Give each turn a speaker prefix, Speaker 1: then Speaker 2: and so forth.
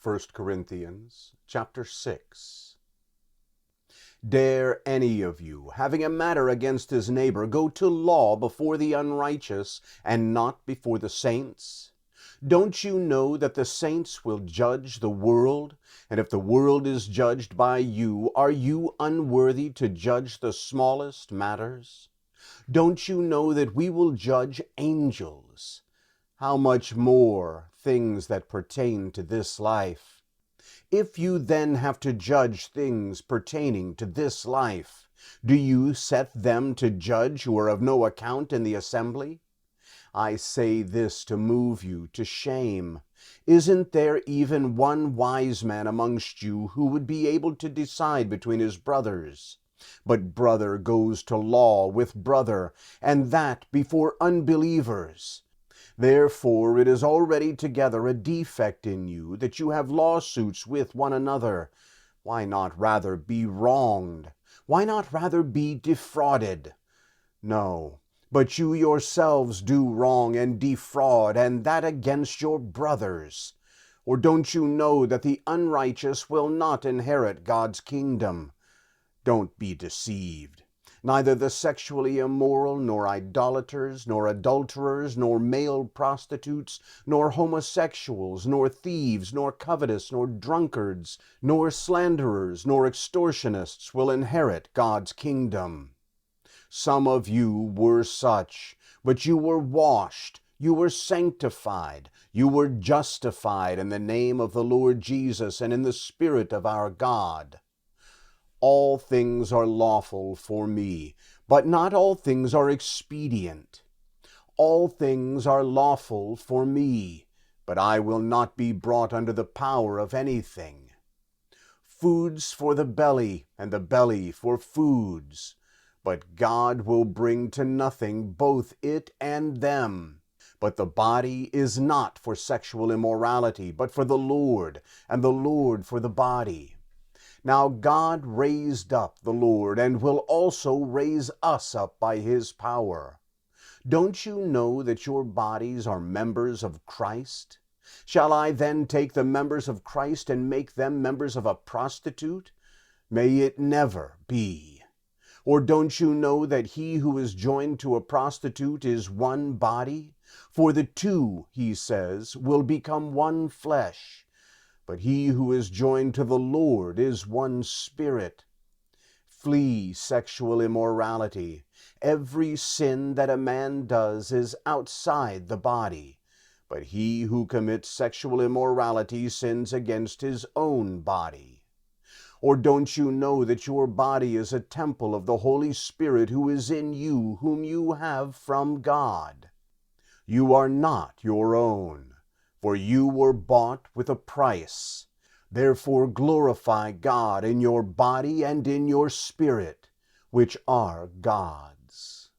Speaker 1: 1 Corinthians chapter 6. Dare any of you, having a matter against his neighbor, go to law before the unrighteous, and not before the saints? Don't you know that the saints will judge the world? And if the world is judged by you, are you unworthy to judge the smallest matters? Don't you know that we will judge angels? How much more things that pertain to this life? If you then have to judge things pertaining to this life, do you set them to judge who are of no account in the assembly? I say this to move you to shame. Isn't there even one wise man amongst you who would be able to decide between his brothers? But brother goes to law with brother, and that before unbelievers. Therefore it is already together a defect in you that you have lawsuits with one another. Why not rather be wronged? Why not rather be defrauded? No, but you yourselves do wrong and defraud, and that against your brothers. Or don't you know that the unrighteous will not inherit God's kingdom? Don't be deceived. Neither the sexually immoral, nor idolaters, nor adulterers, nor male prostitutes, nor homosexuals, nor thieves, nor covetous, nor drunkards, nor slanderers, nor extortionists will inherit God's kingdom. Some of you were such, but you were washed, you were sanctified, you were justified in the name of the Lord Jesus and in the Spirit of our God. All things are lawful for me, but not all things are expedient. All things are lawful for me, but I will not be brought under the power of anything. Foods for the belly, and the belly for foods, but God will bring to nothing both it and them. But the body is not for sexual immorality, but for the Lord, and the Lord for the body. Now God raised up the Lord, and will also raise us up by his power. Don't you know that your bodies are members of Christ? Shall I then take the members of Christ and make them members of a prostitute? May it never be. Or don't you know that he who is joined to a prostitute is one body? For the two, he says, will become one flesh. But he who is joined to the Lord is one spirit. Flee sexual immorality. Every sin that a man does is outside the body, but he who commits sexual immorality sins against his own body. Or don't you know that your body is a temple of the Holy Spirit who is in you, whom you have from God? You are not your own, for you were bought with a price. Therefore glorify God in your body and in your spirit, which are God's.